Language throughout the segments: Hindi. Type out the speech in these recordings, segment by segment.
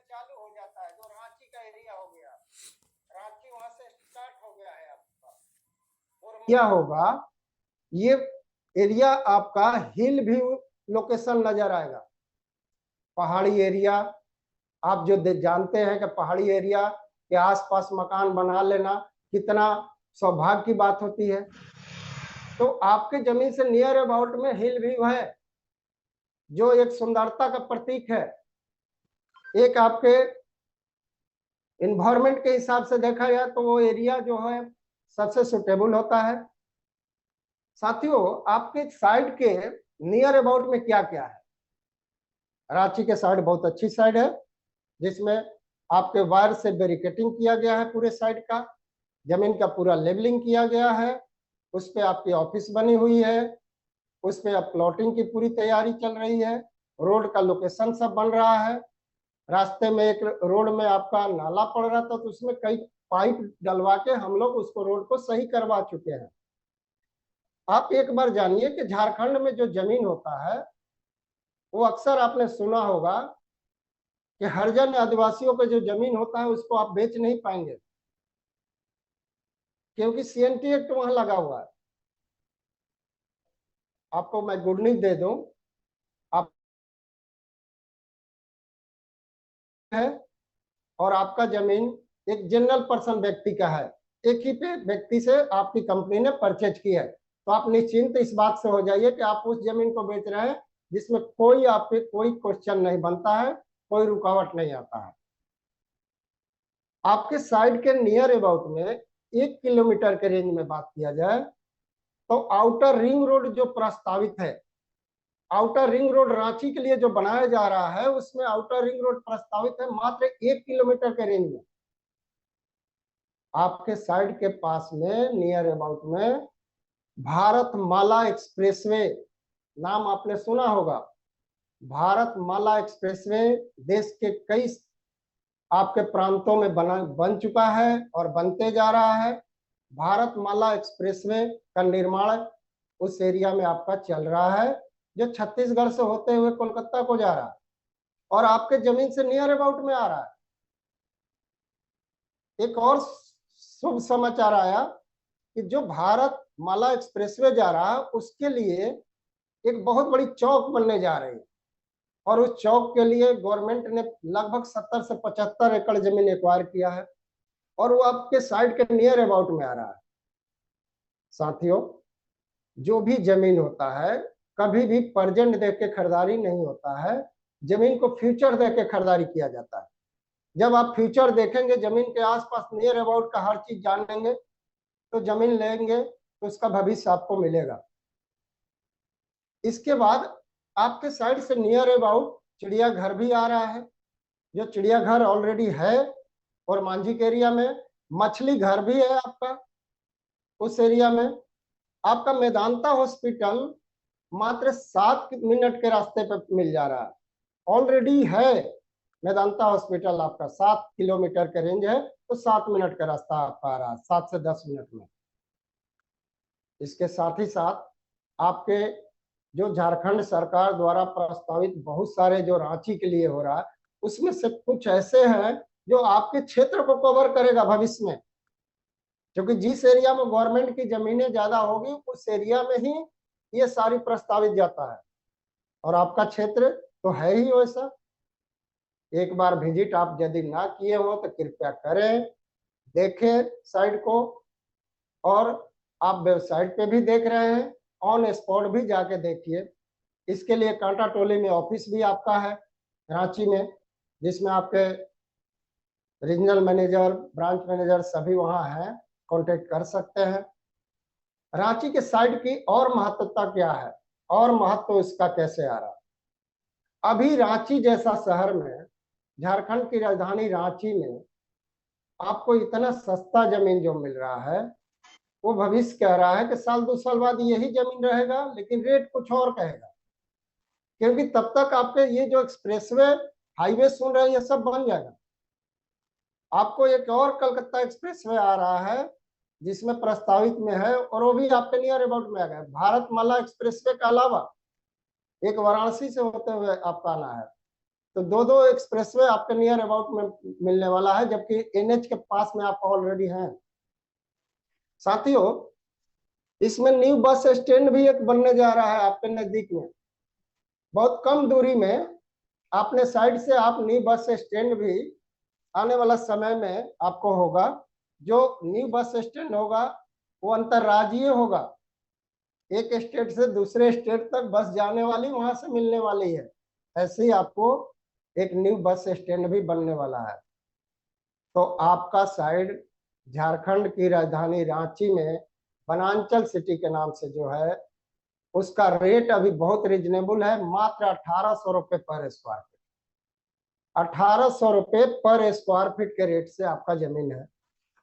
चालू हो जाता है, जो रांची का एरिया हो गया, रांची वहां से स्टार्ट हो गया है आपका। और क्या होगा, ये एरिया आपका हिल व्यू लोकेशन नजर आएगा। पहाड़ी एरिया, आप जो जानते हैं कि पहाड़ी एरिया के आसपास मकान बना लेना कितना सौभाग्य की बात होती है। तो आपके जमीन से नियर अबाउट में हिल व्यू है, जो एक सुंदरता का प्रतीक है। एक आपके इन्वायरमेंट के हिसाब से देखा जाए तो वो एरिया जो है सबसे सुटेबल होता है। साथियों, आपके साइड के नियर अबाउट में क्या क्या है? रांची के साइड बहुत अच्छी साइड है, जिसमें आपके वायर से बैरिकेटिंग किया गया है, पूरे साइड का जमीन का पूरा लेवलिंग किया गया है। उस पे आपकी ऑफिस बनी हुई है, उस पे अब प्लॉटिंग की पूरी तैयारी चल रही है। रोड का लोकेशन सब बन रहा है। रास्ते में एक रोड में आपका नाला पड़ रहा था, तो उसमें कई पाइप डलवा के हम लोग उसको रोड को सही करवा चुके हैं। आप एक बार जानिए कि झारखंड में जो जमीन होता है, वो अक्सर आपने सुना होगा कि हरिजन आदिवासियों का जो जमीन होता है उसको आप बेच नहीं पाएंगे, क्योंकि सीएनटी एक्ट वहां लगा हुआ है। आपको मैं गुड न्यूज दे दूं, आप है और आपका जमीन एक जनरल पर्सन व्यक्ति का है, एक ही पे व्यक्ति से आपकी कंपनी ने परचेज की है। तो आप निश्चिंत इस बात से हो जाइए कि आप उस जमीन को बेच रहे हैं जिसमें कोई आप पे कोई क्वेश्चन नहीं बनता है, कोई रुकावट नहीं आता है। आपके साइड के नियर अबाउट में 1 किलोमीटर के रेंज में बात किया जाए तो आउटर रिंग रोड जो प्रस्तावित है, आउटर रिंग रोड रांची के लिए जो बनाया जा रहा है, उसमें आउटर रिंग रोड प्रस्तावित है मात्र 1 किलोमीटर के रेंज में। आपके साइड के पास में नियर अबाउट में भारत माला एक्सप्रेसवे, नाम आपने सुना होगा। भारत माला एक्सप्रेसवे देश के कई आपके प्रांतों में बन चुका है और बनते जा रहा है। भारत माला एक्सप्रेसवे का निर्माण उस एरिया में आपका चल रहा है, जो छत्तीसगढ़ से होते हुए कोलकाता को जा रहा है और आपके जमीन से नियर अबाउट में आ रहा है। एक और शुभ समाचार आया कि जो भारत माला एक्सप्रेसवे जा रहा है, उसके लिए एक बहुत बड़ी चौक बनने जा रही है और उस चौक के लिए गवर्नमेंट ने लगभग 70 से 75 एकड़ जमीन एक्वायर किया है और वो आपके साइड के नियर अबाउट में आ रहा है। साथियों, जो भी जमीन होता है कभी भी प्रेजेंट देख के खरीदारी नहीं होता है, जमीन को फ्यूचर देख के खरीदारी किया जाता है। जब आप फ्यूचर देखेंगे, जमीन के आसपास नियर अबाउट का हर चीज जान लेंगे, तो जमीन लेंगे तो उसका भविष्य आपको मिलेगा। इसके बाद आपके साइड से नियर अबाउट चिड़ियाघर भी आ रहा है, जो चिड़ियाघर ऑलरेडी है, और मांझी के एरिया में मछली घर भी है आपका। उस एरिया में आपका मेदांता हॉस्पिटल मात्र 7 मिनट के रास्ते पर मिल जा रहा है, ऑलरेडी है। मेदांता हॉस्पिटल आपका 7 किलोमीटर का रेंज है, तो 7 मिनट का रास्ता आपका आ रहा है, 7 से 10 मिनट में। इसके साथ ही साथ आपके जो झारखंड सरकार द्वारा प्रस्तावित बहुत सारे जो रांची के लिए हो रहा है, उसमें से कुछ ऐसे हैं जो आपके क्षेत्र को कवर करेगा भविष्य में, क्योंकि जिस एरिया में गवर्नमेंट की जमीनें ज्यादा होगी उस एरिया में ही ये सारी प्रस्तावित जाता है, और आपका क्षेत्र तो है ही वैसा। एक बार विजिट आप यदि ना किए हो तो कृपया करें, देखें साइट को, और आप वेबसाइट पे भी देख रहे हैं, ऑन स्पॉट भी जाके देखिए। इसके लिए कांटा टोली में ऑफिस भी आपका है रांची में, जिसमें आपके रीजनल मैनेजर, ब्रांच मैनेजर सभी वहां हैं, कांटेक्ट कर सकते हैं। रांची के साइड की और महत्वता क्या है और महत्व इसका कैसे आ रहा है? अभी रांची जैसा शहर में, झारखंड की राजधानी रांची में आपको इतना सस्ता जमीन जो मिल रहा है, वो भविष्य कह रहा है कि साल 2 साल बाद यही जमीन रहेगा, लेकिन रेट कुछ और कहेगा, क्योंकि तब तक आपके ये जो एक्सप्रेसवे हाईवे सुन रहे हैं ये सब बन जाएगा। आपको एक और कलकत्ता एक्सप्रेसवे आ रहा है जिसमें प्रस्तावित में है, और वो भी आपके नियर अबाउट में आ गया। भारत माला एक्सप्रेसवे के अलावा एक वाराणसी से होते हुए आपका आना है, तो दो दो एक्सप्रेसवे आपके नियर अबाउट में मिलने वाला है, जबकि एनएच के पास में आप ऑलरेडी हैं। साथियों, इसमें न्यू बस स्टैंड भी एक बनने जा रहा है आपके नजदीक में। बहुत कम दूरी में आपने साइड से आप न्यू बस स्टैंड भी आने वाला समय में आपको होगा। जो न्यू बस स्टैंड होगा वो अंतरराज्यीय होगा, एक स्टेट से दूसरे स्टेट तक बस जाने वाली वहां से मिलने वाली है। ऐसे ही आपको एक न्यू बस स्टैंड भी बनने वाला है। तो आपका साइड झारखंड की राजधानी रांची में वनांचल सिटी के नाम से जो है उसका रेट अभी बहुत रिजनेबल है, मात्र 1800 रुपए पर स्क्वायर फीट। 1800 रुपए पर स्क्वायर फीट के रेट से आपका जमीन है।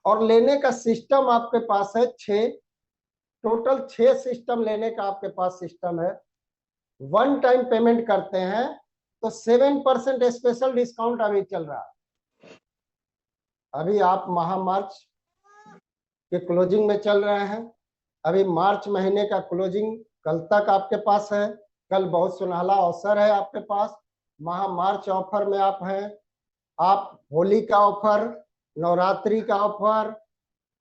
और लेने का सिस्टम आपके पास है 6, टोटल 6 सिस्टम लेने का आपके पास सिस्टम है। वन टाइम पेमेंट करते हैं तो 7% स्पेशल डिस्काउंट अभी चल रहा है। अभी आप मार्च के क्लोजिंग में चल रहे हैं। अभी मार्च महीने का क्लोजिंग कल तक आपके पास है। कल बहुत सुनहला अवसर है आपके पास। मार्च ऑफर में आप हैं। आप होली का ऑफर, नवरात्रि का ऑफर,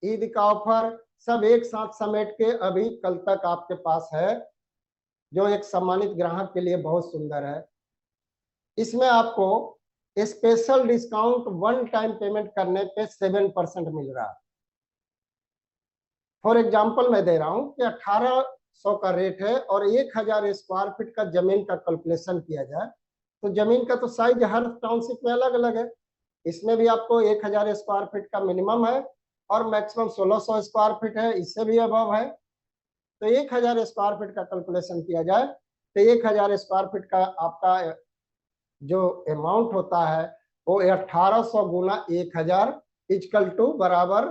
ईद का ऑफर सब एक साथ समेट के अभी कल तक आपके पास है, जो एक सम्मानित ग्राहक के लिए बहुत सुंदर है। इसमें आपको special discount one time payment करने पे 7% मिल रहा है। फॉर एग्जाम्पल मैं दे रहा हूं कि 1800 का रेट है और 1000 स्क्वायर फीट का जमीन का कैलकुलेशन किया जाए तो जमीन का तो साइज हर टाउनशिप में अलग अलग है। इसमें भी आपको 1000 स्क्वायर फीट का मिनिमम है और मैक्सिमम 1600 स्क्वायर फीट है, इससे भी अबव है। तो 1000 स्क्वायर फीट का कैलकुलेशन किया जाए तो 1000 स्क्वायर फीट का आपका जो अमाउंट होता है वो 1800 गुना 1000 इक्वल टू बराबर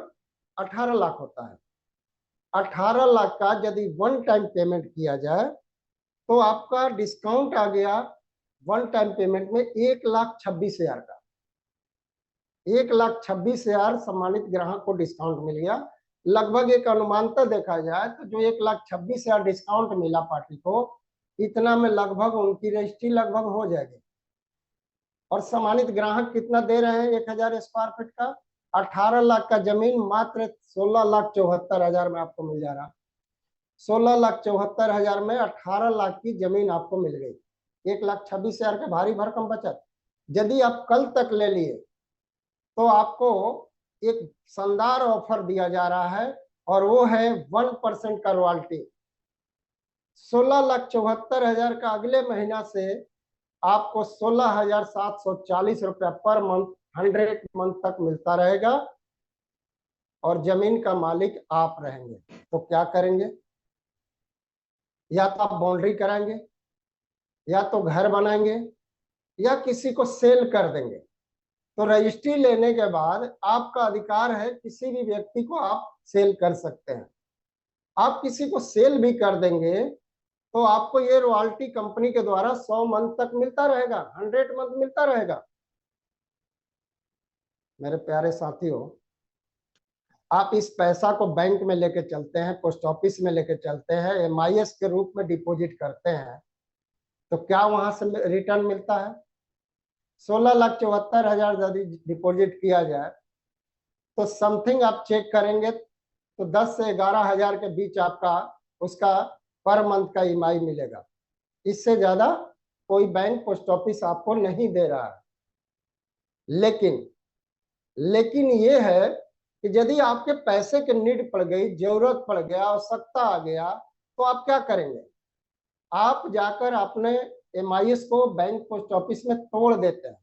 18 लाख होता है। 18 लाख का यदि वन टाइम पेमेंट किया जाए तो आपका डिस्काउंट आ गया वन टाइम पेमेंट में 1,26,000 का। 1,26,000 सम्मानित ग्राहक को डिस्काउंट मिल गया। लगभग एक अनुमानता देखा जाए तो जो 1,26,000 डिस्काउंट मिला पार्टी को, इतना में लगभग उनकी रजिस्ट्री लगभग हो जाएगी। और सम्मानित ग्राहक कितना दे रहे हैं 1000 स्क्वायर फीट का? 18 लाख का जमीन मात्र 16,74,000 में आपको मिल जा रहा। 16,74,000 में 18 लाख की जमीन आपको मिल गई। 1,26,000 का भारी भरकम बचत। यदि आप कल तक ले लिए तो आपको एक शानदार ऑफर दिया जा रहा है और वो है 1% का रॉयल्टी। 16,74,000 का अगले महीना से आपको 16,740 रुपया पर मंथ 100 मंथ तक मिलता रहेगा और जमीन का मालिक आप रहेंगे। तो क्या करेंगे? या तो आप बाउंड्री कराएंगे, या तो घर बनाएंगे, या किसी को सेल कर देंगे। तो रजिस्ट्री लेने के बाद आपका अधिकार है, किसी भी व्यक्ति को आप सेल कर सकते हैं। आप किसी को सेल भी कर देंगे तो आपको ये रॉयल्टी कंपनी के द्वारा 100 मंथ तक मिलता रहेगा, 100 मंथ मिलता रहेगा। मेरे प्यारे साथियों, आप इस पैसा को बैंक में लेके चलते हैं, पोस्ट ऑफिस में लेके चलते हैं, MIS के रूप में डिपॉजिट करते हैं, तो क्या वहां से रिटर्न मिलता है? 16,74,000 यदि डिपॉजिट किया जाए तो समथिंग आप चेक करेंगे तो 10 से 11,000 के बीच आपका उसका पर मंथ का EMI मिलेगा। इससे ज्यादा कोई बैंक पोस्ट ऑफिस आपको नहीं दे रहा है। लेकिन ये है कि यदि आपके पैसे की नीड पड़ गई, जरूरत पड़ गया, आवश्यकता आ गया, तो आप क्या करेंगे? आप जाकर अपने MIS को बैंक पोस्ट ऑफिस में तोड़ देते हैं।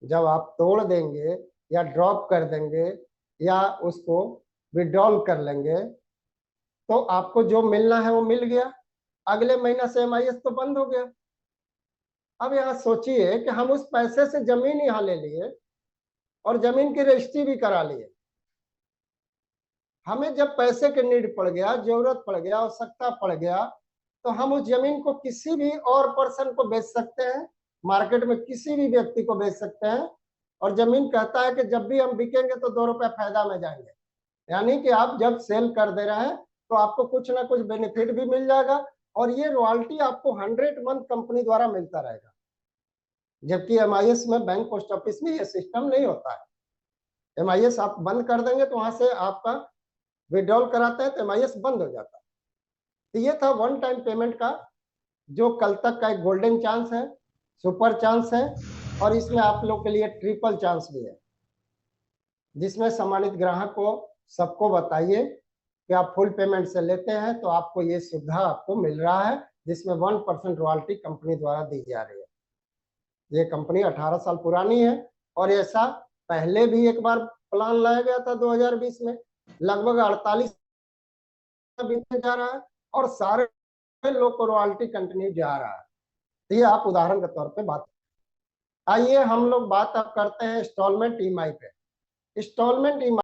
जब आप तोड़ देंगे या ड्रॉप कर देंगे या उसको विड्रॉल कर लेंगे तो आपको जो मिलना है वो मिल गया। अगले महीना से MIS तो बंद हो गया। अब यहाँ सोचिए कि हम उस पैसे से जमीन यहाँ ले लिए और जमीन की रजिस्ट्री भी करा लिए। हमें जब पैसे की नीड पड़ गया, जरूरत पड़ गया, आवश्यकता पड़ गया, तो हम उस जमीन को किसी भी और पर्सन को बेच सकते हैं, मार्केट में किसी भी व्यक्ति को बेच सकते हैं। और जमीन कहता है कि जब भी हम बिकेंगे तो 2 रुपया फायदा में जाएंगे। यानी कि आप जब सेल कर दे रहे हैं तो आपको कुछ ना कुछ बेनिफिट भी मिल जाएगा और ये रॉयल्टी आपको 100 मंथ कंपनी द्वारा मिलता रहेगा। जबकि MIS में, बैंक पोस्ट ऑफिस में ये सिस्टम नहीं होता है। MIS आप बंद कर देंगे तो वहां से आपका विड्रॉल कराते हैं तो MIS बंद हो जाता है। तो ये था वन टाइम पेमेंट का, जो कल तक का एक गोल्डन चांस है, सुपर चांस है, और इसमें आप लोग के लिए ट्रिपल चांस भी है, जिसमें सम्मानित ग्राहक को सबको बताइए कि आप फुल पेमेंट से लेते हैं तो आपको ये सुविधा आपको मिल रहा है, जिसमें 1% रॉयल्टी कंपनी द्वारा दी जा रही है। ये कंपनी 18 साल पुरानी है, और ऐसा पहले भी एक बार प्लान लाया गया था 2020 में, लगभग 48 बीतने जा रहा है, और सारे लोग को रॉयल्टी कंटिन्यू जा रहा है। तो ये आप उदाहरण के तौर पे बात। आइए हम लोग बात अब करते हैं इंस्टॉलमेंट EMI पे। Instalment EMI